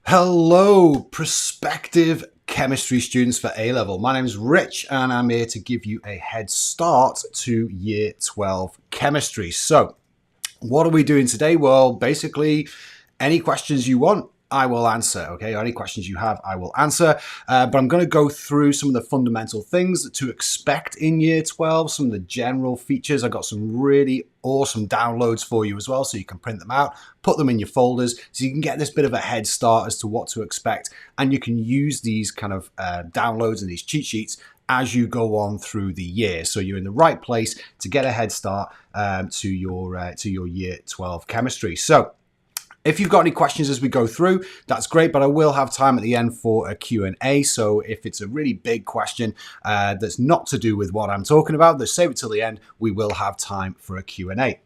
Hello, prospective chemistry students for A-level. My name is Rich and I'm here to give you a head start to Year 12 chemistry. So, what are we doing today? Well, basically, any questions you want, I will answer, okay? Any questions you have, I will answer. But I'm going to go through some of the fundamental things to expect in Year 12, some of the general features. I got some really awesome downloads for you as well, so you can print them out, put them in your folders, so you can get this bit of a head start as to what to expect. And you can use these kind of downloads and these cheat sheets as you go on through the year. So you're in the right place to get a head start to your Year 12 chemistry. So if you've got any questions as we go through, that's great, but I will have time at the end for a Q&A. So if it's a really big question that's not to do with what I'm talking about, then save it till the end. We will have time for a Q&A.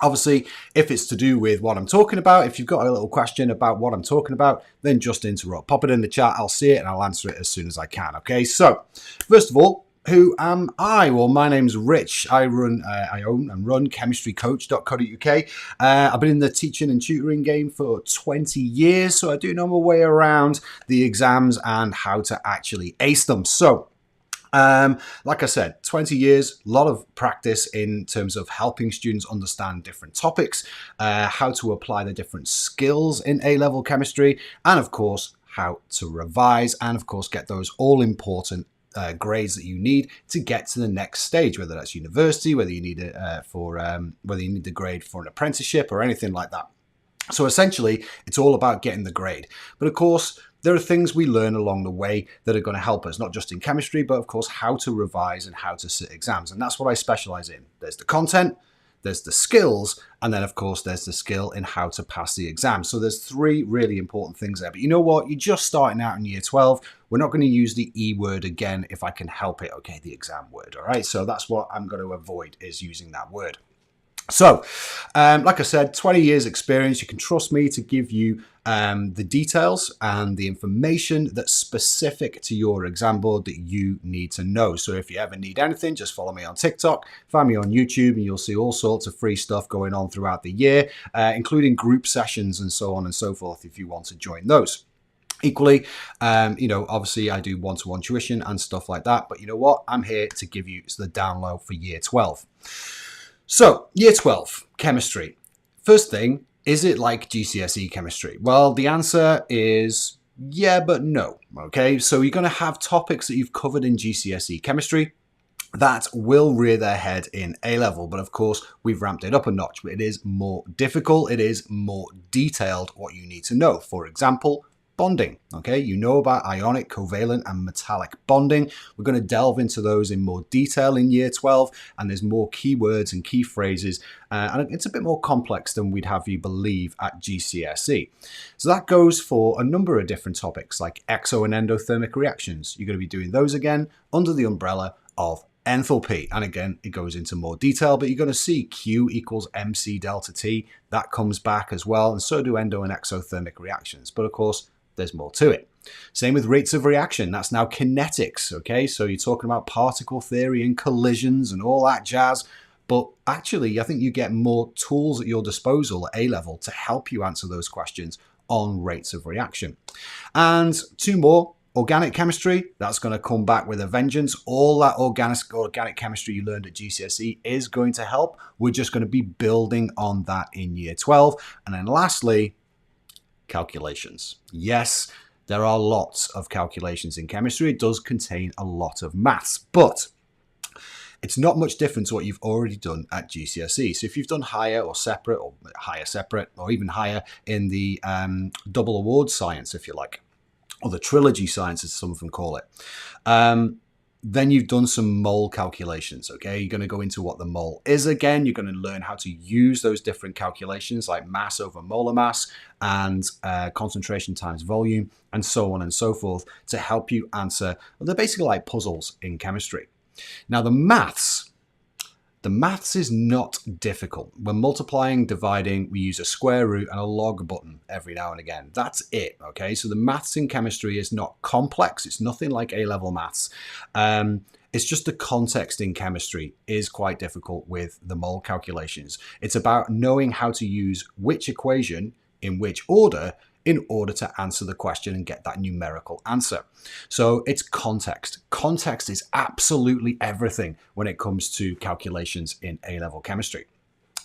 Obviously, if it's to do with what I'm talking about, if you've got a little question about what I'm talking about, then just interrupt. Pop it in the chat, I'll see it and I'll answer it as soon as I can, okay? So, first of all, who am I? Well, my name's Rich. I own and run chemistrycoach.co.uk. I've been in the teaching and tutoring game for 20 years, so I do know my way around the exams and how to actually ace them. So, like I said, 20 years, a lot of practice in terms of helping students understand different topics, how to apply the different skills in A-level chemistry, and of course, how to revise and of course get those all-important grades that you need to get to the next stage, whether that's university, whether you need it whether you need the grade for an apprenticeship or anything like that. So essentially, it's all about getting the grade. But of course, there are things we learn along the way that are going to help us, not just in chemistry, but of course, how to revise and how to sit exams. And that's what I specialize in. There's the content, there's the skills, and then of course there's the skill in how to pass the exam. So there's three really important things there. But you know what? You're just starting out in Year 12. We're not going to use the E word again if I can help it. Okay, the exam word. All right. So that's what I'm going to avoid, is using that word. So, like I said, 20 years experience. You can trust me to give you the details and the information that's specific to your exam board that you need to know. So if you ever need anything, just follow me on TikTok, find me on YouTube, and you'll see all sorts of free stuff going on throughout the year, including group sessions and so on and so forth if you want to join those. Equally, obviously I do one-to-one tuition and stuff like that. But you know what? I'm here to give you the download for Year 12. So, Year 12, chemistry. First thing, is it like GCSE chemistry? Well, the answer is yeah, but no. Okay, so you're going to have topics that you've covered in GCSE chemistry that will rear their head in A-level. But of course, we've ramped it up a notch. It is more difficult. It is more detailed what you need to know. For example, bonding. Okay, you know about ionic, covalent, and metallic bonding. We're going to delve into those in more detail in Year 12, and there's more keywords and key phrases, and it's a bit more complex than we'd have you believe at GCSE. So that goes for a number of different topics like exo and endothermic reactions. You're going to be doing those again under the umbrella of enthalpy. And again, it goes into more detail, but you're going to see Q equals MC delta T. That comes back as well, and so do endo and exothermic reactions. But of course, there's more to it. Same with rates of reaction. That's now kinetics, okay? So you're talking about particle theory and collisions and all that jazz. But actually, I think you get more tools at your disposal at A-level to help you answer those questions on rates of reaction. And two more. Organic chemistry, that's going to come back with a vengeance. All that organic chemistry you learned at GCSE is going to help. We're just going to be building on that in Year 12. And then lastly, calculations. Yes, there are lots of calculations in chemistry. It does contain a lot of maths, but it's not much different to what you've already done at GCSE. So if you've done higher or separate, or higher separate, or even higher in the double award science, if you like, or the trilogy science, as some of them call it, then you've done some mole calculations, okay? You're going to go into what the mole is again. You're going to learn how to use those different calculations like mass over molar mass and concentration times volume and so on and so forth to help you answer. Well, they're basically like puzzles in chemistry. Now, the maths is not difficult. When multiplying, dividing, we use a square root and a log button every now and again. That's it, okay? So the maths in chemistry is not complex. It's nothing like A-level maths. It's just the context in chemistry is quite difficult with the mole calculations. It's about knowing how to use which equation in which order in order to answer the question and get that numerical answer. So it's context. Context is absolutely everything when it comes to calculations in A-level chemistry.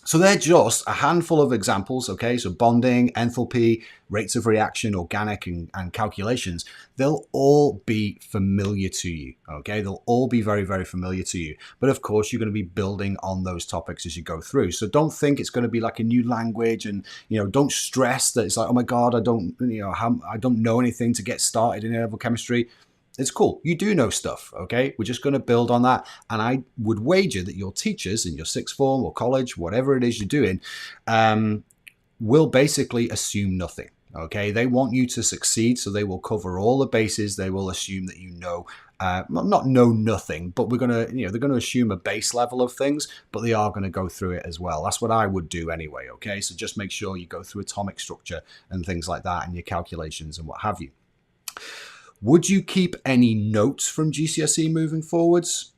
So they're just a handful of examples, okay? So bonding, enthalpy, rates of reaction, organic, and calculations, they'll all be familiar to you, okay? They'll all be very, very familiar to you. But of course, you're going to be building on those topics as you go through. So don't think it's going to be like a new language, and don't stress that it's like, oh my God, I don't know anything to get started in A-level chemistry. It's cool. You do know stuff, okay? We're just going to build on that. And I would wager that your teachers in your sixth form or college, whatever it is you're doing, will basically assume nothing, okay? They want you to succeed, so they will cover all the bases. They will assume that you know, not know nothing, but they're going to assume a base level of things, but they are going to go through it as well. That's what I would do anyway, okay? So just make sure you go through atomic structure and things like that and your calculations and what have you. Would you keep any notes from GCSE moving forwards?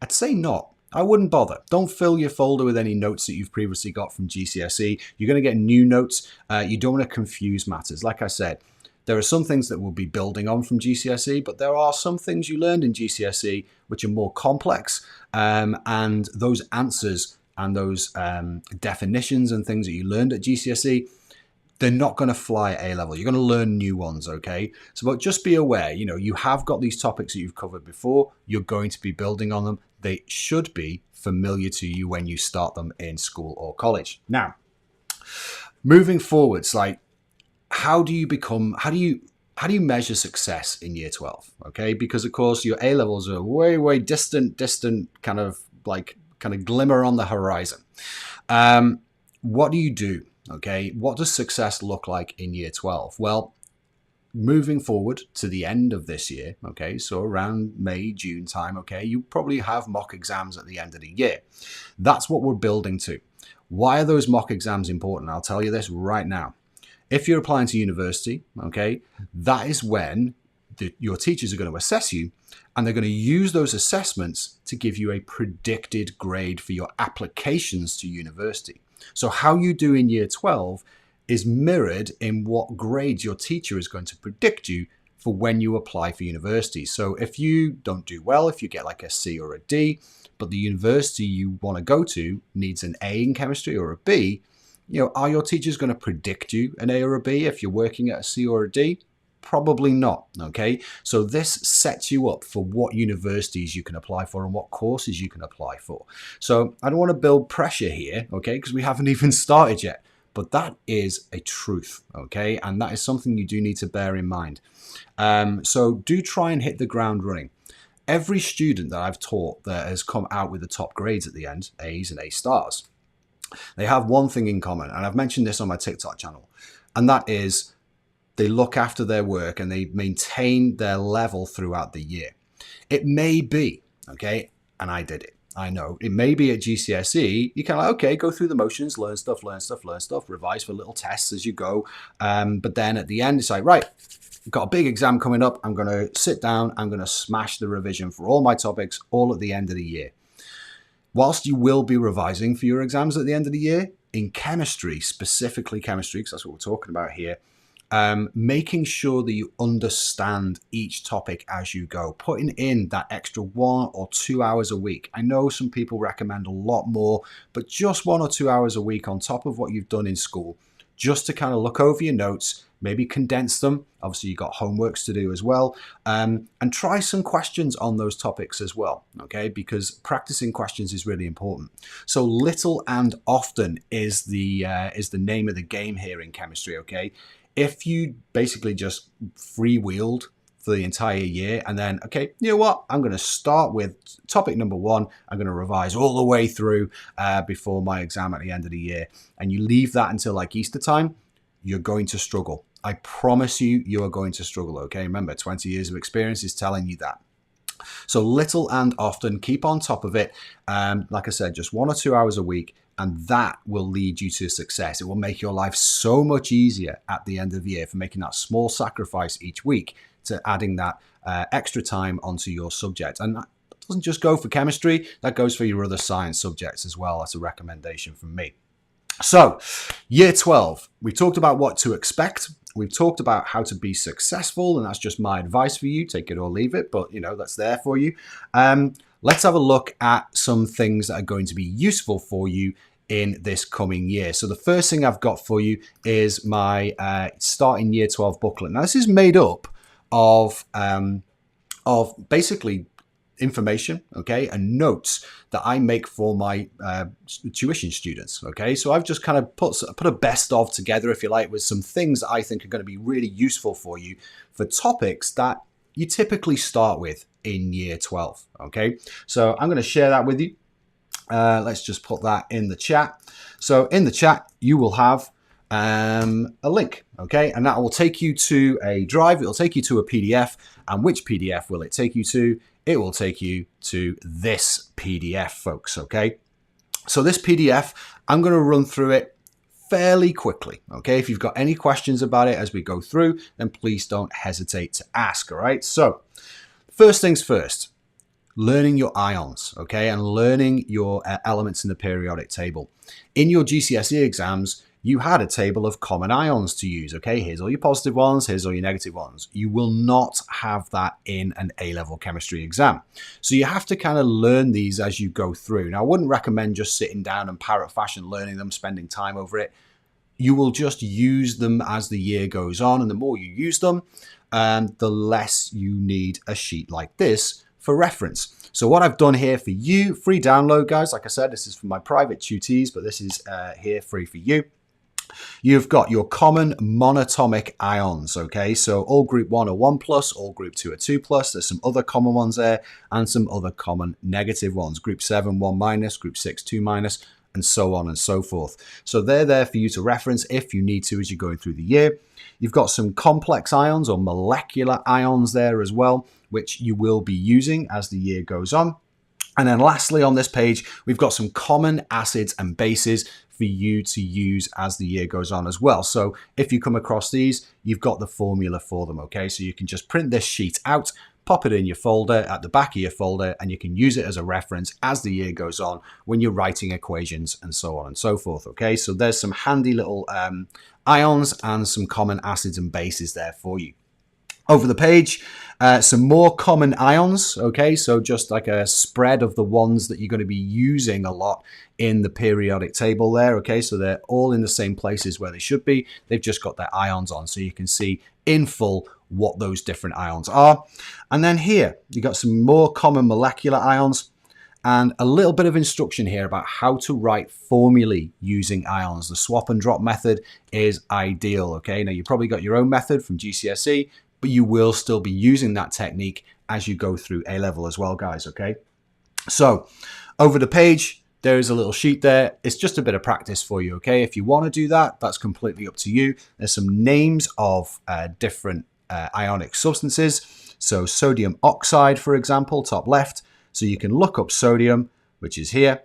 I'd say not. I wouldn't bother. Don't fill your folder with any notes that you've previously got from GCSE. You're going to get new notes. You don't want to confuse matters. Like I said, there are some things that we'll be building on from GCSE, but there are some things you learned in GCSE which are more complex, and those answers and those definitions and things that you learned at GCSE, they're not going to fly at A-level. You're going to learn new ones, okay? So but just be aware, you have got these topics that you've covered before. You're going to be building on them. They should be familiar to you when you start them in school or college. Now, moving forwards, like how do you measure success in year 12, okay? Because of course your A-levels are way, way distant kind of glimmer on the horizon. What do you do? Okay, what does success look like in year 12? Well, moving forward to the end of this year, okay, so around May, June time, okay, you probably have mock exams at the end of the year. That's what we're building to. Why are those mock exams important? I'll tell you this right now. If you're applying to university, okay, that is when your teachers are going to assess you, and they're going to use those assessments to give you a predicted grade for your applications to university. So how you do in year 12 is mirrored in what grades your teacher is going to predict you for when you apply for university. So if you don't do well, if you get like a C or a D, but the university you want to go to needs an A in chemistry or a B, are your teachers going to predict you an A or a B if you're working at a C or a D? Probably not, okay? So this sets you up for what universities you can apply for and what courses you can apply for. So I don't want to build pressure here, okay, because we haven't even started yet. But that is a truth, okay? And that is something you do need to bear in mind. So do try and hit the ground running. Every student that I've taught that has come out with the top grades at the end, A's and A stars, they have one thing in common, and I've mentioned this on my TikTok channel, and that is they look after their work and they maintain their level throughout the year. It may be, okay, and I did it. I know it may be at GCSE, you kind of like, okay, go through the motions, learn stuff, revise for little tests as you go. But then at the end, it's like, right, I've got a big exam coming up. I'm going to sit down. I'm going to smash the revision for all my topics all at the end of the year. Whilst you will be revising for your exams at the end of the year, in chemistry, specifically chemistry, because that's what we're talking about here, making sure that you understand each topic as you go, putting in that extra 1 or 2 hours a week. I know some people recommend a lot more, but just 1 or 2 hours a week on top of what you've done in school, just to kind of look over your notes, maybe condense them. Obviously, you've got homeworks to do as well, and try some questions on those topics as well, okay? Because practicing questions is really important. So little and often is the name of the game here in chemistry, okay? If you basically just freewheeled for the entire year and then, okay, you know what? I'm going to start with topic number 1. I'm going to revise all the way through before my exam at the end of the year. And you leave that until like Easter time, you're going to struggle. I promise you, you are going to struggle, okay? Remember, 20 years of experience is telling you that. So little and often, keep on top of it. Like I said, just 1 or 2 hours a week, and that will lead you to success. It will make your life so much easier at the end of the year for making that small sacrifice each week to adding that extra time onto your subject. And that doesn't just go for chemistry, that goes for your other science subjects as well. That's a recommendation from me. So, year 12, we talked about what to expect. We've talked about how to be successful, and that's just my advice for you. Take it or leave it, but that's there for you. Let's have a look at some things that are going to be useful for you in this coming year. So the first thing I've got for you is my starting year 12 booklet. Now this is made up of basically information, okay, and notes that I make for my tuition students, okay. So I've just kind of put a best of together, if you like, with some things that I think are going to be really useful for you for topics that you typically start with in year 12, okay. So I'm going to share that with you. Let's just put that in the chat. So in the chat, you will have a link, okay, and that will take you to a drive. It'll take you to a PDF, and which PDF will it take you to? It will take you to this PDF, folks, okay? So this PDF, I'm going to run through it fairly quickly, okay? If you've got any questions about it as we go through, then please don't hesitate to ask, all right? So first things first, learning your ions, okay, and learning your elements in the periodic table. In your GCSE exams, you had a table of common ions to use, okay? Here's all your positive ones, here's all your negative ones. You will not have that in an A-level chemistry exam. So you have to kind of learn these as you go through. Now, I wouldn't recommend just sitting down and parrot fashion learning them, spending time over it. You will just use them as the year goes on, and the more you use them, the less you need a sheet like this for reference. So what I've done here for you, free download, guys. Like I said, this is for my private tutees, but this is here free for you. You've got your common monatomic ions, okay? So all group 1 are 1+, all group 2 are 2+. There's some other common ones there and some other common negative ones. Group 7, 1-, group 6, 2-, and so on and so forth. So they're there for you to reference if you need to as you're going through the year. You've got some complex ions or molecular ions there as well, which you will be using as the year goes on. And then lastly on this page, we've got some common acids and bases for you to use as the year goes on as well. So if you come across these, you've got the formula for them, okay? So you can just print this sheet out, pop it in your folder at the back of your folder, and you can use it as a reference as the year goes on when you're writing equations and so on and so forth, okay? So there's some handy little ions and some common acids and bases there for you. Over the page, some more common ions, okay? So just like a spread of the ones that you're going to be using a lot in the periodic table there, okay? So they're all in the same places where they should be. They've just got their ions on, so you can see in full what those different ions are. And then here, you've got some more common molecular ions and a little bit of instruction here about how to write formulae using ions. The swap and drop method is ideal, okay? Now, you probably got your own method from GCSE, but you will still be using that technique as you go through A-level as well, guys, okay? So over the page, there is a little sheet there. It's just a bit of practice for you, okay? If you want to do that, that's completely up to you. There's some names of different ionic substances. So sodium oxide, for example, top left. So you can look up sodium, which is here,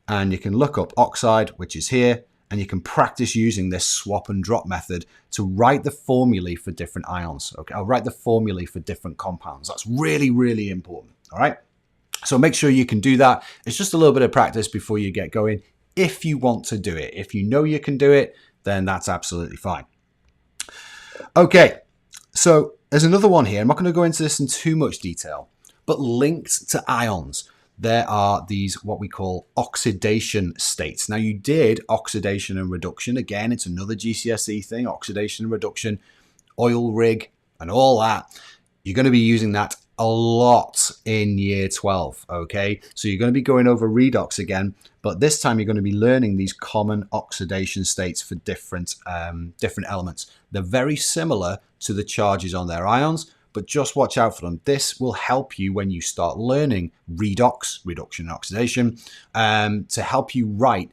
and you can look up oxide, which is here, and you can practice using this swap and drop method to write the formulae for different ions. Okay, I'll write the formulae for different compounds. That's really, really important. All right. So make sure you can do that. It's just a little bit of practice before you get going. If you want to do it, if you know you can do it, then that's absolutely fine. Okay. So there's another one here. I'm not going to go into this in too much detail, but linked to ions, there are these what we call oxidation states. Now, you did oxidation and reduction. Again, it's another GCSE thing, oxidation and reduction, oil rig and all that. You're going to be using that a lot in year 12, okay? So you're going to be going over redox again, but this time you're going to be learning these common oxidation states for different elements. They're very similar to the charges on their ions, but just watch out for them. This will help you when you start learning redox, reduction and oxidation, to help you write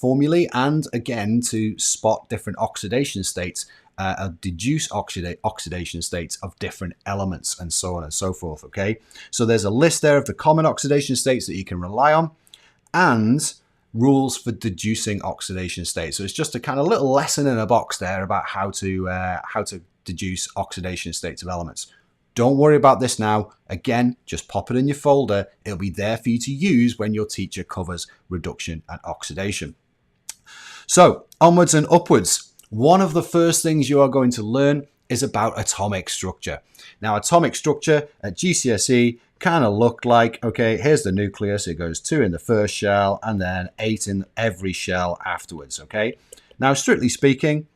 formulae and again to spot different oxidation states, deduce oxidation states of different elements and so on and so forth, okay? So there's a list there of the common oxidation states that you can rely on and rules for deducing oxidation states. So it's just a kind of little lesson in a box there about how to deduce oxidation states of elements. Don't worry about this now. Again, just pop it in your folder. It'll be there for you to use when your teacher covers reduction and oxidation. So onwards and upwards. one of the first things you are going to learn is about atomic structure. Now, atomic structure at GCSE kind of looked like, okay, here's the nucleus. It goes 2 in the first shell and then 8 in every shell afterwards, okay? Now, strictly speaking,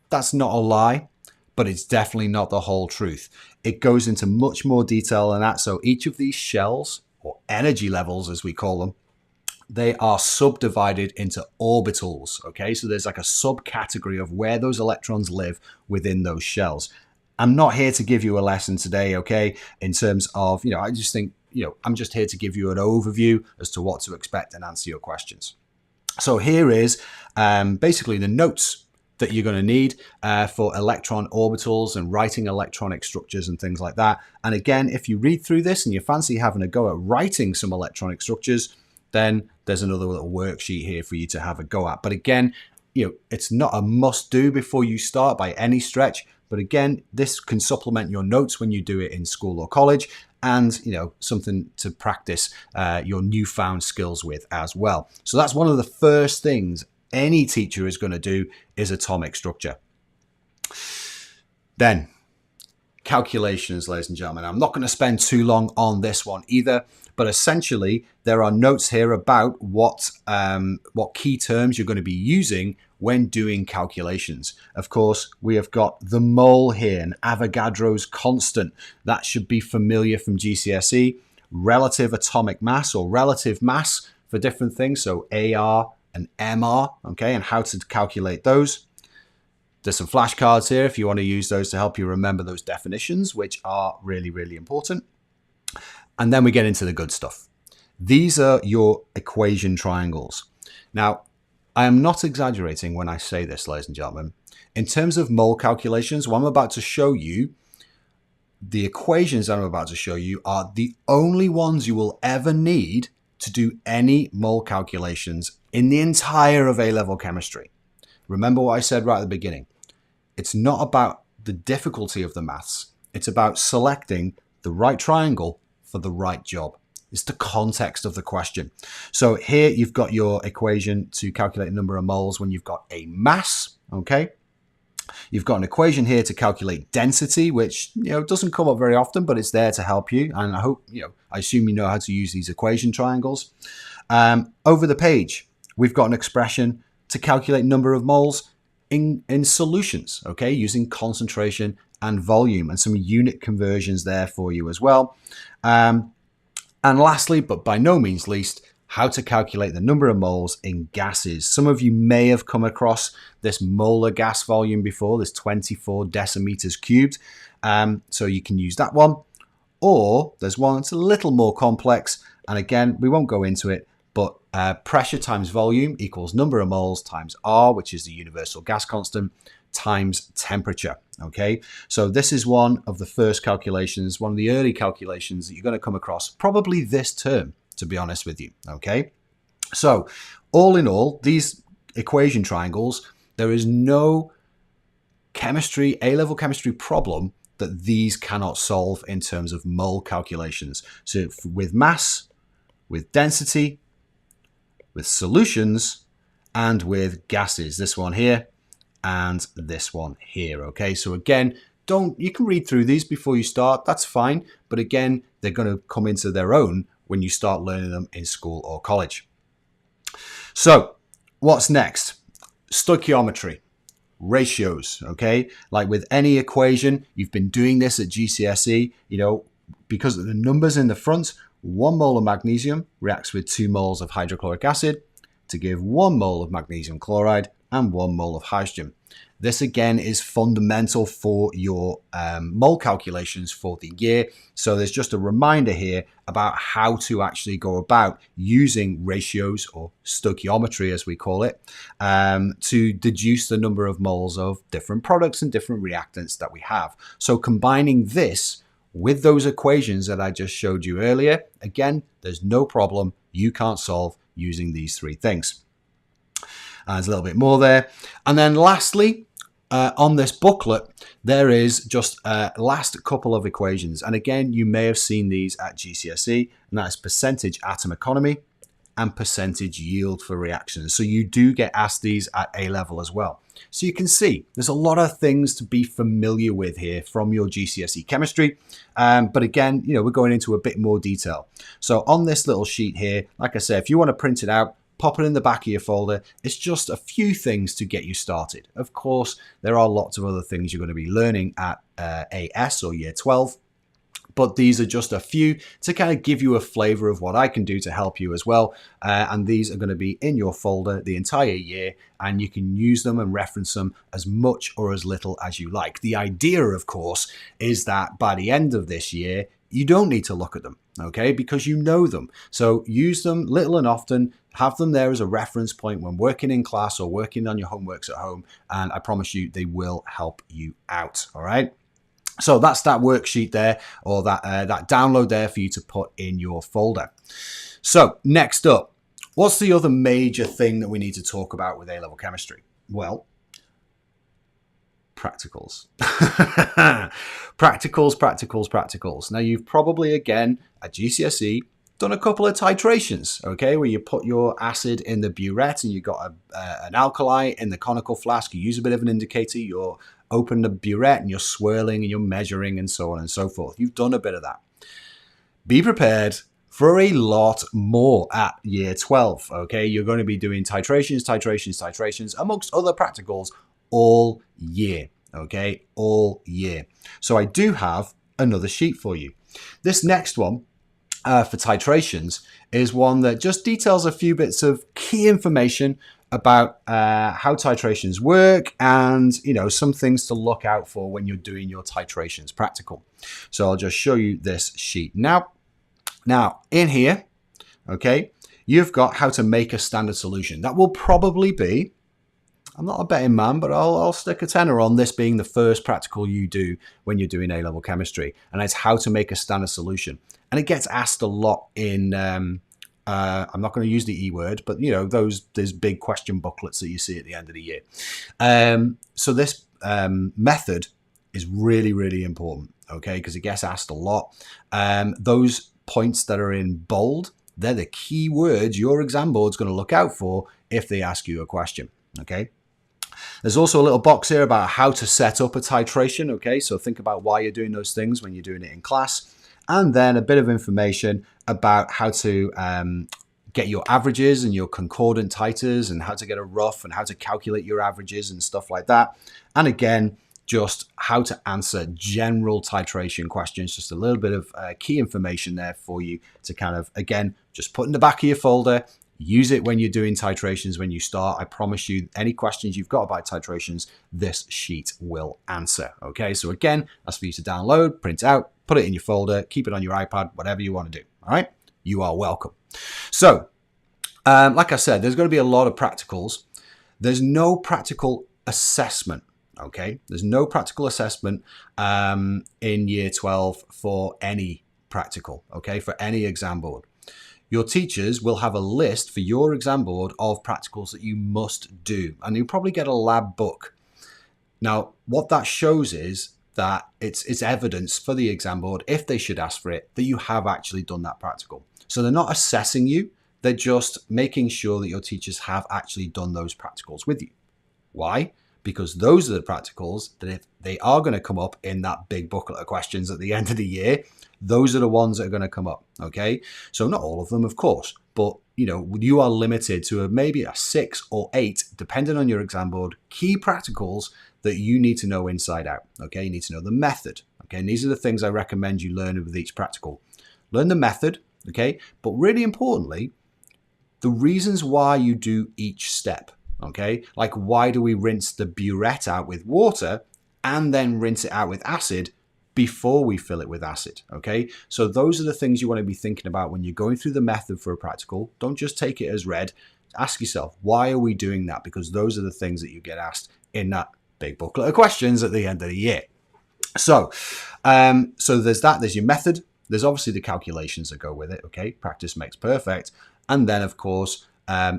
that's not a lie, but it's definitely not the whole truth. It goes into much more detail than that. So each of these shells, or energy levels as we call them, they are subdivided into orbitals, okay? So there's like a subcategory of where those electrons live within those shells. I'm not here to give you a lesson today, okay, in terms of, I just think, I'm just here to give you an overview as to what to expect and answer your questions. So here is basically the notes that you're going to need for electron orbitals and writing electronic structures and things like that. And again, if you read through this and you fancy having a go at writing some electronic structures, then there's another little worksheet here for you to have a go at. But again, it's not a must do before you start by any stretch. But again, this can supplement your notes when you do it in school or college, and something to practice your newfound skills with as well. So that's one of the first things any teacher is going to do is atomic structure. Then calculations, ladies and gentlemen. I'm not going to spend too long on this one either, but essentially there are notes here about what key terms you're going to be using when doing calculations. Of course, we have got the mole here, and Avogadro's constant. That should be familiar from GCSE. Relative atomic mass, or relative mass for different things. So AR and MR, okay, and how to calculate those. There's some flashcards here if you want to use those to help you remember those definitions, which are really, really important. And then we get into the good stuff. These are your equation triangles. Now, I am not exaggerating when I say this, ladies and gentlemen. In terms of mole calculations, what I'm about to show you, the equations that I'm about to show you are the only ones you will ever need to do any mole calculations in the entire of A-level chemistry. Remember what I said right at the beginning. It's not about the difficulty of the maths. It's about selecting the right triangle for the right job. It's the context of the question. So here you've got your equation to calculate the number of moles when you've got a mass, okay? You've got an equation here to calculate density, which doesn't come up very often, but it's there to help you. And I hope, I assume you know how to use these equation triangles. Over the page, we've got an expression to calculate number of moles in solutions, okay, using concentration and volume, and some unit conversions there for you as well. And lastly, but by no means least, how to calculate the number of moles in gases. Some of you may have come across this molar gas volume before, this 24 decimeters cubed. So you can use that one. Or there's one that's a little more complex. And again, we won't go into it, but pressure times volume equals number of moles times R, which is the universal gas constant, times temperature. Okay, so this is one of the first calculations, one of the early calculations that you're going to come across probably this term, to be honest with you. Okay, so all in all, these equation triangles, there is no chemistry, A-level chemistry problem that these cannot solve in terms of mole calculations. So with mass, with density, with solutions, and with gases, this one here and this one here. Okay, so again, you can read through these before you start, that's fine, but again, they're going to come into their own when you start learning them in school or college. So what's next? Stoichiometry, ratios. Okay, like with any equation, you've been doing this at GCSE, because of the numbers in the front, 1 mole of magnesium reacts with 2 moles of hydrochloric acid to give 1 mole of magnesium chloride and 1 mole of hydrogen. This again is fundamental for your mole calculations for the year. So there's just a reminder here about how to actually go about using ratios, or stoichiometry as we call it, to deduce the number of moles of different products and different reactants that we have. So combining this with those equations that I just showed you earlier, again, there's no problem you can't solve using these three things. There's a little bit more there. And then lastly, on this booklet, there is just a last couple of equations. And again, you may have seen these at GCSE, and that is percentage atom economy and percentage yield for reactions. So you do get asked these at A level as well. So you can see there's a lot of things to be familiar with here from your GCSE chemistry. But again, we're going into a bit more detail. So on this little sheet here, like I said, if you want to print it out, pop it in the back of your folder. It's just a few things to get you started. Of course, there are lots of other things you're going to be learning at AS or year 12. But these are just a few to kind of give you a flavor of what I can do to help you as well. And these are going to be in your folder the entire year, and you can use them and reference them as much or as little as you like. The idea, of course, is that by the end of this year, you don't need to look at them, okay? Because you know them. So use them little and often. Have them there as a reference point when working in class or working on your homeworks at home. And I promise you, they will help you out, all right? So that's that worksheet there, or that download there for you to put in your folder. So next up, what's the other major thing that we need to talk about with A-level chemistry? Well, practicals. Practicals. Now you've probably, again, at GCSE, done a couple of titrations, okay, where you put your acid in the burette and you got an alkali in the conical flask. You use a bit of an indicator, you're open the burette and you're swirling and you're measuring and so on and so forth. You've done a bit of that. Be prepared for a lot more at year 12, okay? You're going to be doing titrations, amongst other practicals all year, okay? All year. So I do have another sheet for you. This next one for titrations is one that just details a few bits of key information about how titrations work and, some things to look out for when you're doing your titrations practical. So I'll just show you this sheet now. Now, in here, okay, you've got how to make a standard solution. That will probably be, I'm not a betting man, but I'll stick a tenner on this being the first practical you do when you're doing A-level chemistry, and it's how to make a standard solution. And it gets asked a lot in I'm not going to use the E word, but there's big question booklets that you see at the end of the year. So this method is really, really important, okay, because it gets asked a lot. Those points that are in bold, they're the key words your exam board's going to look out for if they ask you a question, okay? There's also a little box here about how to set up a titration, okay? So think about why you're doing those things when you're doing it in class. And then a bit of information about how to get your averages and your concordant titers and how to get a rough and how to calculate your averages and stuff like that. And again, just how to answer general titration questions, just a little bit of key information there for you to kind of, again, just put in the back of your folder. Use it when you're doing titrations when you start. I promise you, any questions you've got about titrations, this sheet will answer. Okay, so again, that's for you to download, print out, put it in your folder, keep it on your iPad, whatever you want to do. All right, you are welcome. So, like I said, there's going to be a lot of practicals. There's no practical assessment. Okay, there's no practical assessment in year 12 for any practical. Okay, for any exam board. Your teachers will have a list for your exam board of practicals that you must do, and you'll probably get a lab book. Now, what that shows is that it's evidence for the exam board, if they should ask for it, that you have actually done that practical. So they're not assessing you, they're just making sure that your teachers have actually done those practicals with you. Why? Because those are the practicals that if they are going to come up in that big booklet of questions at the end of the year, those are the ones that are going to come up, okay? So not all of them, of course, but you are limited to maybe a 6 or 8, depending on your exam board, key practicals that you need to know inside out, okay? You need to know the method, okay? And these are the things I recommend you learn with each practical. Learn the method, okay? But really importantly, the reasons why you do each step, okay? Like, why do we rinse the burette out with water and then rinse it out with acid before we fill it with acid, okay? So those are the things you want to be thinking about when you're going through the method for a practical. Don't just take it as read. Ask yourself, why are we doing that? Because those are the things that you get asked in that big booklet of questions at the end of the year. So there's that. There's your method. There's obviously the calculations that go with it, okay? Practice makes perfect. And then, of course,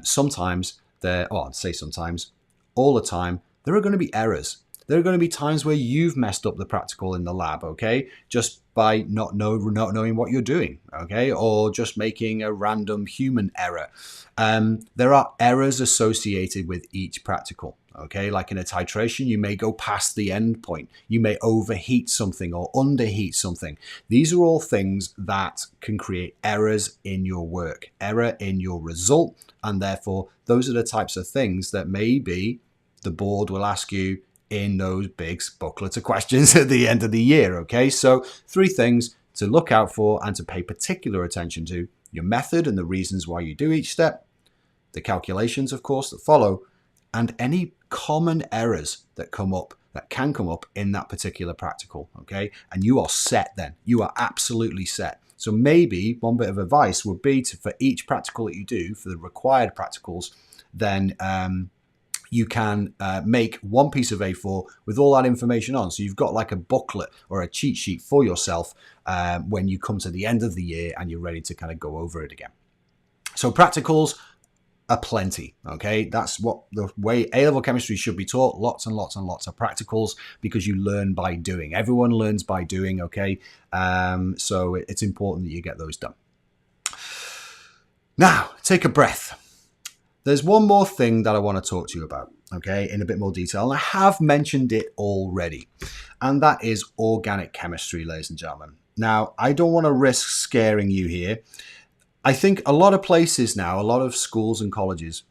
sometimes, I'd say sometimes, all the time, there are going to be errors. There are going to be times where you've messed up the practical in the lab, okay? Just by not knowing what you're doing, okay? Or just making a random human error. There are errors associated with each practical, okay? Like in a titration, you may go past the end point. You may overheat something or underheat something. These are all things that can create errors in your work, error in your result, and therefore those are the types of things that maybe the board will ask you in those big booklets of questions at the end of the year, okay? So 3 things to look out for and to pay particular attention to: your method and the reasons why you do each step, the calculations, of course, that follow, and any common errors that can come up in that particular practical, okay? And you are set then. You are absolutely set. So maybe one bit of advice would be for each practical that you do, for the required practicals, then you can make one piece of A4 with all that information on. So you've got like a booklet or a cheat sheet for yourself when you come to the end of the year and you're ready to kind of go over it again. So practicals are plenty, okay? That's what the way A-level chemistry should be taught. Lots and lots and lots of practicals, because you learn by doing. Everyone learns by doing, okay? So it's important that you get those done. Now, take a breath. There's one more thing that I want to talk to you about, okay, in a bit more detail. And I have mentioned it already, and that is organic chemistry, ladies and gentlemen. Now, I don't want to risk scaring you here. I think a lot of places now, a lot of schools and colleges,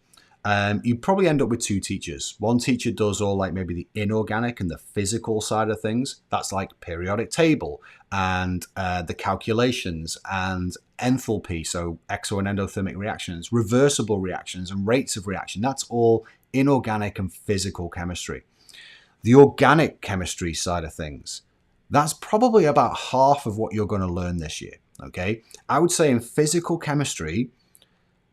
you probably end up with 2 teachers. One teacher does all like maybe the inorganic and the physical side of things. That's like periodic table and the calculations and enthalpy, so exo and endothermic reactions, reversible reactions and rates of reaction. That's all inorganic and physical chemistry. The organic chemistry side of things, that's probably about half of what you're going to learn this year. Okay, I would say in physical chemistry,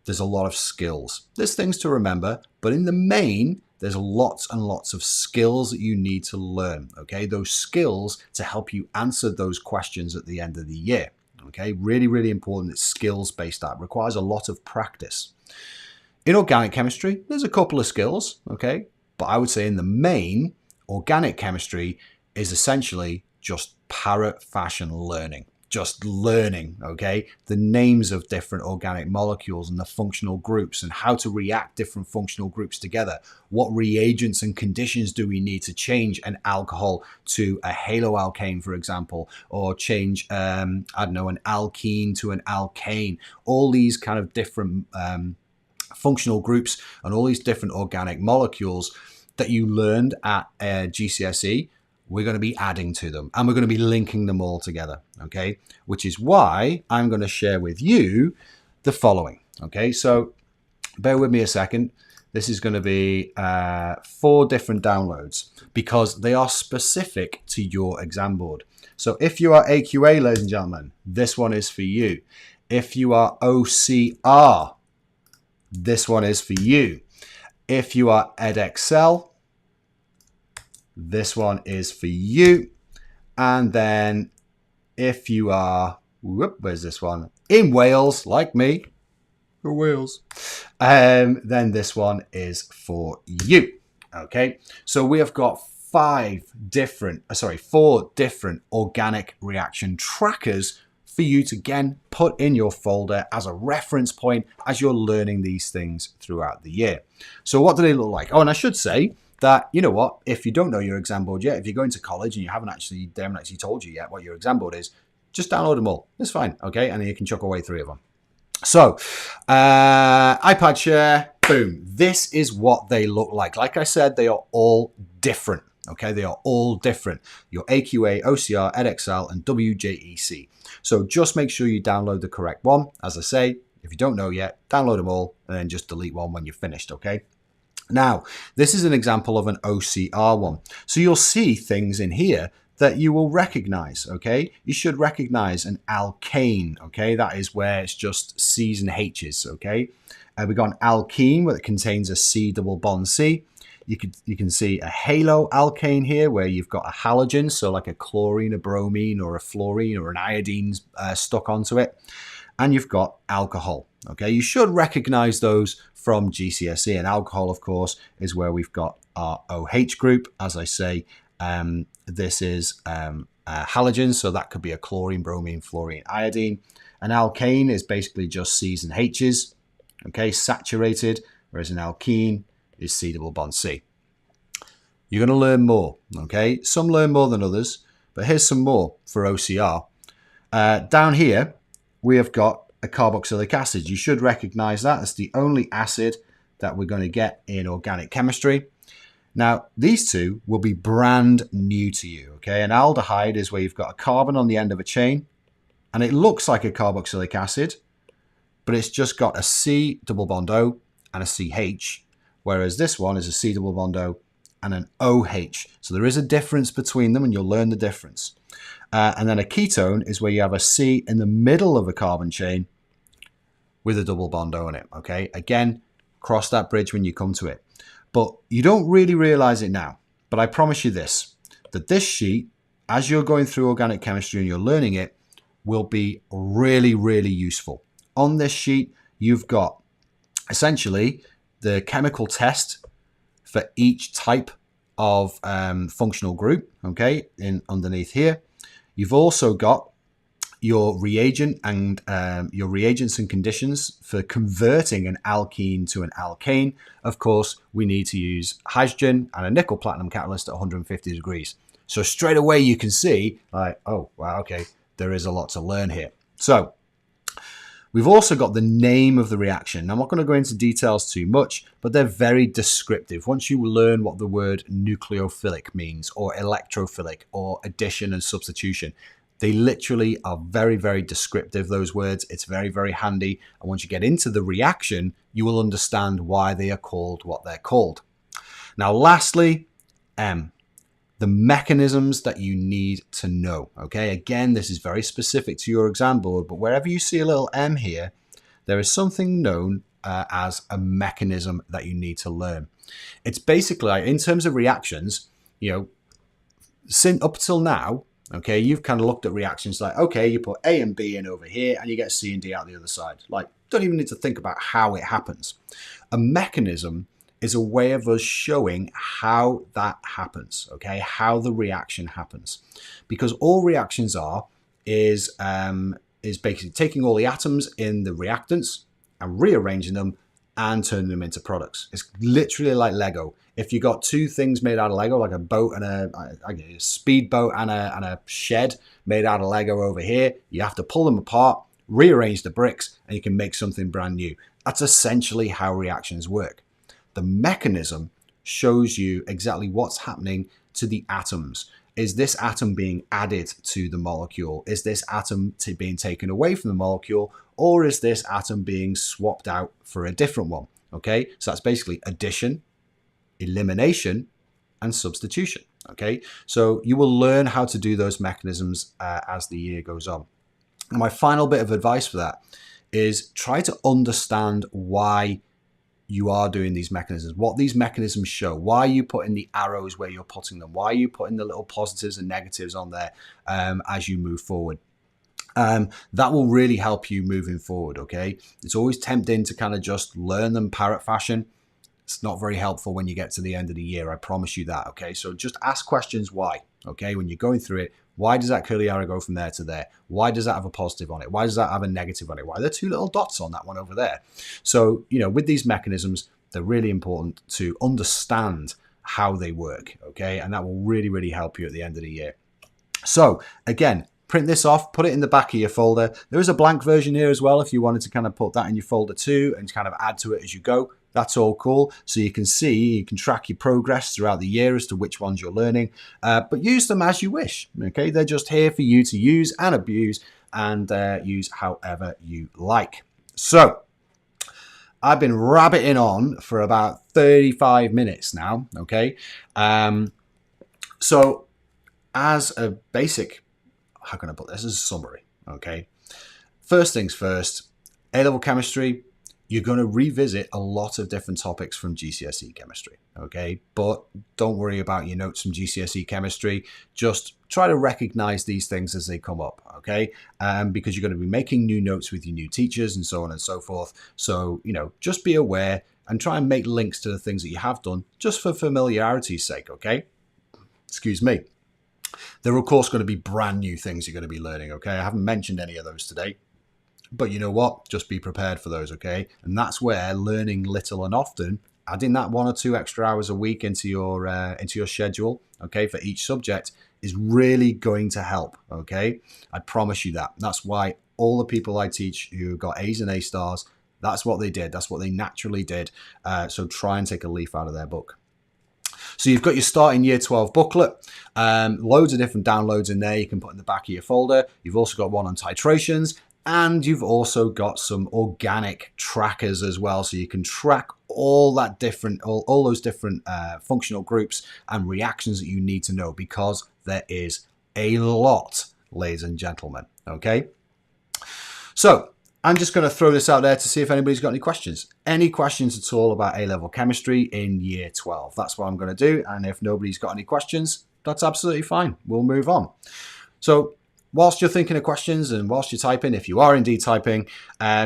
there's a lot of skills. There's things to remember, but in the main, there's lots and lots of skills that you need to learn. Okay, those skills to help you answer those questions at the end of the year. Okay, really, really important. It's skills-based. That requires a lot of practice. In organic chemistry, there's a couple of skills, okay, but I would say in the main, organic chemistry is essentially just parrot fashion learning. Just learning, okay, the names of different organic molecules and the functional groups and how to react different functional groups together. What reagents and conditions do we need to change an alcohol to a haloalkane, for example, or change, an alkene to an alkane. All these kind of different functional groups and all these different organic molecules that you learned at GCSE. We're going to be adding to them and we're going to be linking them all together, okay? Which is why I'm going to share with you the following, okay? So bear with me a second. This is going to be 4 different downloads because they are specific to your exam board. So if you are AQA, ladies and gentlemen, this one is for you. If you are OCR, this one is for you. If you are Edexcel, this one is for you. And then if you are, where's this one? In Wales, like me, for Wales, then this one is for you. Okay, so we have got 4 different organic reaction trackers for you to again put in your folder as a reference point as you're learning these things throughout the year. So what do they look like? Oh, and I should say that, you know what, if you don't know your exam board yet, if you're going to college and they haven't actually told you yet what your exam board is, just download them all. It's fine, okay? And then you can chuck away 3 of them. So, iPad share, boom. This is what they look like. Like I said, they are all different, okay? They are all different. Your AQA, OCR, Edexcel, and WJEC. So just make sure you download the correct one. As I say, if you don't know yet, download them all and then just delete one when you're finished, okay? Now, this is an example of an OCR one. So you'll see things in here that you will recognize, okay? You should recognize an alkane, okay? That is where it's just C's and H's, okay? We've got an alkene where it contains a C double bond C. You can see a haloalkane here where you've got a halogen, so like a chlorine, a bromine, or a fluorine, or an iodine stuck onto it. And you've got alcohol, okay? You should recognize those from GCSE, and alcohol, of course, is where we've got our OH group. As I say, this is halogens, so that could be a chlorine, bromine, fluorine, iodine. An alkane is basically just C's and H's, okay, saturated, whereas an alkene is C double bond C. You're going to learn more, okay? Some learn more than others, but here's some more for OCR. Down here, we have got a carboxylic acid. You should recognize that. It's the only acid that we're going to get in organic chemistry. Now, these two will be brand new to you, okay? An aldehyde is where you've got a carbon on the end of a chain, and it looks like a carboxylic acid, but it's just got a C double bond O and a CH, whereas this one is a C double bond O and an OH. So there is a difference between them, and you'll learn the difference. And then a ketone is where you have a C in the middle of a carbon chain with a double bond O in it, okay? Again, cross that bridge when you come to it. But you don't really realize it now. But I promise you this, that this sheet, as you're going through organic chemistry and you're learning it, will be really, really useful. On this sheet, you've got essentially the chemical test for each type of functional group, okay, underneath here. You've also got your reagent and your reagents and conditions for converting an alkene to an alkane. Of course, we need to use hydrogen and a nickel platinum catalyst at 150 degrees. So straight away you can see, like, oh, wow, okay, there is a lot to learn here. So we've also got the name of the reaction. I'm not going to go into details too much, but they're very descriptive. Once you learn what the word nucleophilic means, or electrophilic, or addition and substitution, they literally are very, very descriptive, those words. It's very, very handy. And once you get into the reaction, you will understand why they are called what they're called. Now, lastly, the mechanisms that you need to know, okay? Again, this is very specific to your exam board, but wherever you see a little M here, there is something known as a mechanism that you need to learn. It's basically, in terms of reactions, you know, up till now, okay, you've kind of looked at reactions like, okay, you put A and B in over here and you get C and D out the other side. Like, don't even need to think about how it happens. A mechanism is a way of us showing how that happens, okay, how the reaction happens. Because all reactions is basically taking all the atoms in the reactants and rearranging them and turning them into products. It's literally like Lego. If you got two things made out of Lego, like a boat and a speedboat and a shed made out of Lego over here, you have to pull them apart, rearrange the bricks, and you can make something brand new. That's essentially how reactions work. The mechanism shows you exactly what's happening to the atoms. Is this atom being added to the molecule? Is this atom being taken away from the molecule? Or is this atom being swapped out for a different one? Okay, so that's basically addition, elimination, and substitution. Okay, so you will learn how to do those mechanisms as the year goes on. And my final bit of advice for that is try to understand why you are doing these mechanisms, what these mechanisms show, why you put in the arrows where you're putting them, why you put in the little positives and negatives on there as you move forward. That will really help you moving forward, okay? It's always tempting to kind of just learn them parrot fashion. It's not very helpful when you get to the end of the year, I promise you that, okay? So just ask questions why, okay? When you're going through it, why does that curly arrow go from there to there? Why does that have a positive on it? Why does that have a negative on it? Why are there two little dots on that one over there? So, you know, with these mechanisms, they're really important to understand how they work, okay? And that will really, really help you at the end of the year. So, again, print this off, put it in the back of your folder. There is a blank version here as well if you wanted to kind of put that in your folder too and kind of add to it as you go. That's all cool. So you can see, you can track your progress throughout the year as to which ones you're learning, but use them as you wish, okay? They're just here for you to use and abuse and use however you like. So I've been rabbiting on for about 35 minutes now, okay? So as a basic, how can I put this as a summary, okay? First things first, A-level chemistry, you're going to revisit a lot of different topics from GCSE chemistry, okay? But don't worry about your notes from GCSE chemistry. Just try to recognize these things as they come up, okay? Because you're going to be making new notes with your new teachers and so on and so forth. So, you know, just be aware and try and make links to the things that you have done just for familiarity's sake, okay? Excuse me. There are, of course, going to be brand new things you're going to be learning, okay? I haven't mentioned any of those today. But you know what? Just be prepared for those, okay? And that's where learning little and often, adding that 1 or 2 extra hours a week into your schedule, okay, for each subject is really going to help, okay? I promise you that. That's why all the people I teach who got A's and A stars, that's what they did. That's what they naturally did. So try and take a leaf out of their book. So you've got your starting year 12 booklet, loads of different downloads in there you can put in the back of your folder. You've also got one on titrations, and you've also got some organic trackers as well. So you can track all those different functional groups and reactions that you need to know, because there is a lot, ladies and gentlemen, okay? So I'm just going to throw this out there to see if anybody's got any questions. Any questions at all about A-level chemistry in year 12? That's what I'm going to do. And if nobody's got any questions, that's absolutely fine. We'll move on. So whilst you're thinking of questions and whilst you're typing, if you are indeed typing,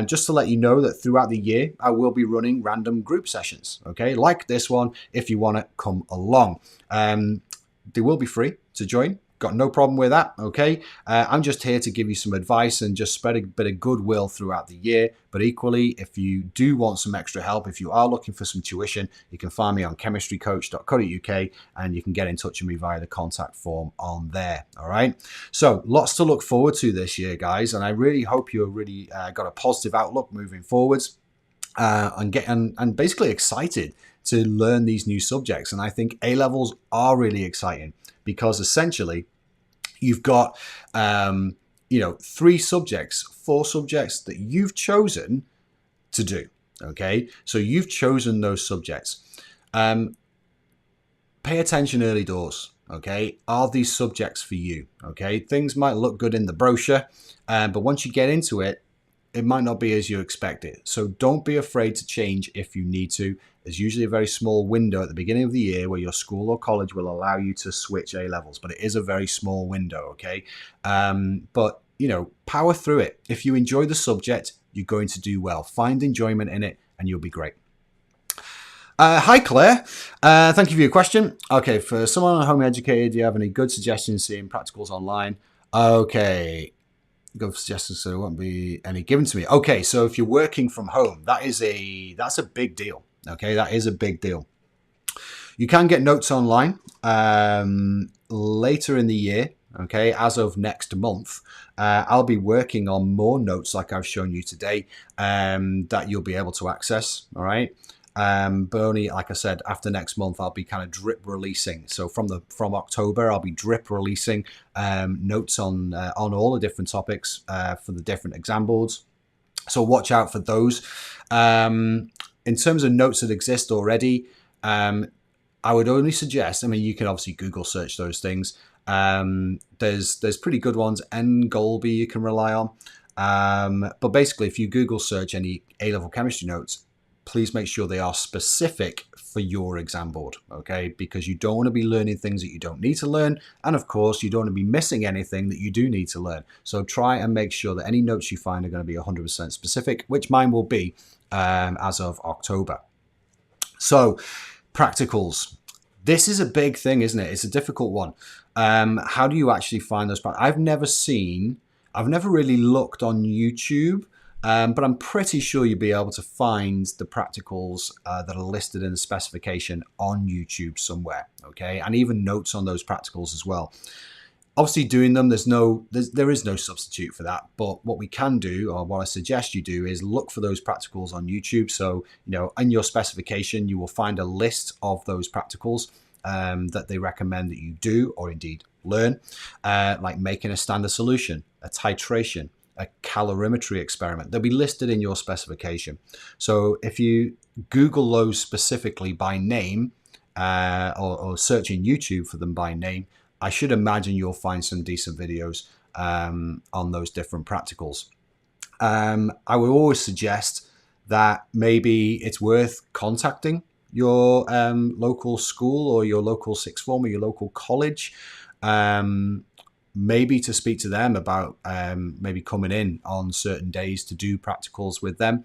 just to let you know that throughout the year, I will be running random group sessions, okay? Like this one, if you want to come along. They will be free to join. Got no problem with that, okay? I'm just here to give you some advice and just spread a bit of goodwill throughout the year. But equally, if you do want some extra help, if you are looking for some tuition, you can find me on chemistrycoach.co.uk and you can get in touch with me via the contact form on there, all right? So lots to look forward to this year, guys, and I really hope you're really got a positive outlook moving forwards and basically excited to learn these new subjects. And I think A-levels are really exciting because essentially you've got, 4 subjects that you've chosen to do. Okay. So you've chosen those subjects. Pay attention early doors. Okay. Are these subjects for you? Okay. Things might look good in the brochure, but once you get into it, it might not be as you expect it. So don't be afraid to change if you need to. There's usually a very small window at the beginning of the year where your school or college will allow you to switch A-levels, but it is a very small window, okay? But, power through it. If you enjoy the subject, you're going to do well. Find enjoyment in it and you'll be great. Hi, Claire. Thank you for your question. Okay, for someone home educated, do you have any good suggestions seeing practicals online? Okay. Good suggestions, so there won't be any given to me. Okay, so if you're working from home, that's a big deal. Okay, that is a big deal. You can get notes online later in the year. Okay, as of next month, I'll be working on more notes like I've shown you today that you'll be able to access. All right. But only, like I said, after next month, I'll be kind of drip releasing. So from October, I'll be drip releasing notes on all the different topics for the different exam boards. So watch out for those. In terms of notes that exist already, I would only suggest, you can obviously Google search those things. There's pretty good ones. Ngolby you can rely on. But basically, if you Google search any A-level chemistry notes, please make sure they are specific for your exam board, okay? Because you don't want to be learning things that you don't need to learn. And of course, you don't want to be missing anything that you do need to learn. So try and make sure that any notes you find are going to be 100% specific, which mine will be as of October. So practicals. This is a big thing, isn't it? It's a difficult one. How do you actually find those? I've never really looked on YouTube. But I'm pretty sure you'll be able to find the practicals that are listed in the specification on YouTube somewhere, okay? And even notes on those practicals as well. Obviously, doing them, there is no substitute for that. But what we can do, or what I suggest you do, is look for those practicals on YouTube. So, in your specification, you will find a list of those practicals that they recommend that you do or indeed learn, like making a standard solution, a titration, a calorimetry experiment. They'll be listed in your specification. So if you Google those specifically by name or search in YouTube for them by name, I should imagine you'll find some decent videos on those different practicals. I would always suggest that maybe it's worth contacting your local school or your local sixth form or your local college, maybe to speak to them about maybe coming in on certain days to do practicals with them.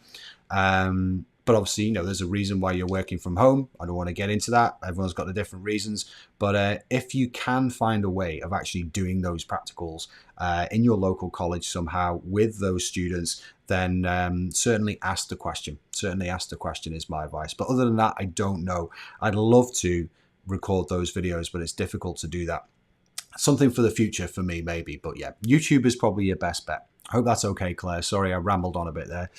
But obviously, you know, there's a reason why you're working from home. I don't want to get into that. Everyone's got the different reasons. But if you can find a way of actually doing those practicals in your local college somehow with those students, then certainly ask the question. Certainly ask the question is my advice. But other than that, I don't know. I'd love to record those videos, but it's difficult to do that. Something for the future for me, maybe. But yeah, YouTube is probably your best bet. I hope that's okay, Claire. Sorry, I rambled on a bit there.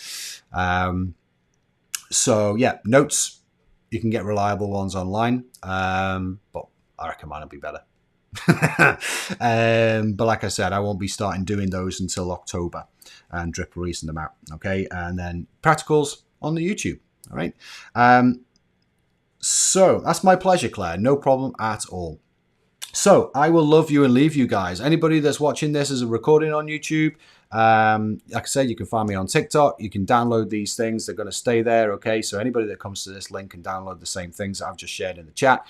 So yeah, notes, you can get reliable ones online, but I reckon mine will be better. But like I said, I won't be starting doing those until October and drip releasing them out. Okay, and then practicals on the YouTube. All right. So that's my pleasure, Claire. No problem at all. So I will love you and leave you guys. Anybody that's watching this as a recording on YouTube, like I said, you can find me on TikTok. You can download these things. They're going to stay there. Okay. So anybody that comes to this link can download the same things that I've just shared in the chat.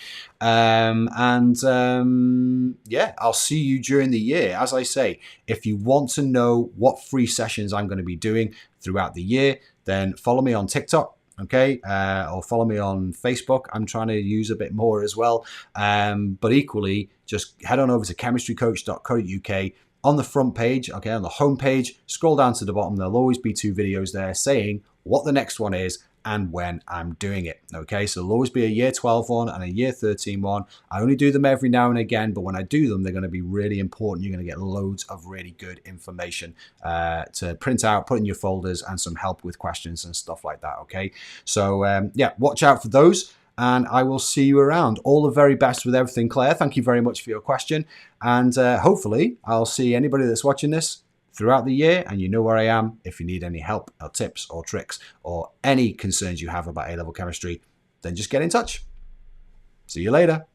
Yeah, I'll see you during the year. As I say, if you want to know what free sessions I'm going to be doing throughout the year, then follow me on TikTok. Okay, or follow me on Facebook. I'm trying to use a bit more as well. But equally, just head on over to chemistrycoach.co.uk. On the front page, okay, on the home page, scroll down to the bottom. There'll always be 2 videos there saying what the next one is and when I'm doing it. Okay, so there'll always be a year 12 one and a year 13 one. I only do them every now and again, but when I do them, they're going to be really important. You're going to get loads of really good information to print out, put in your folders, and some help with questions and stuff like that. Okay, so yeah, watch out for those. And I will see you around. All the very best with everything, Claire. Thank you very much for your question. And hopefully I'll see anybody that's watching this throughout the year, and you know where I am if you need any help or tips or tricks or any concerns you have about A-level chemistry, then just get in touch. See you later.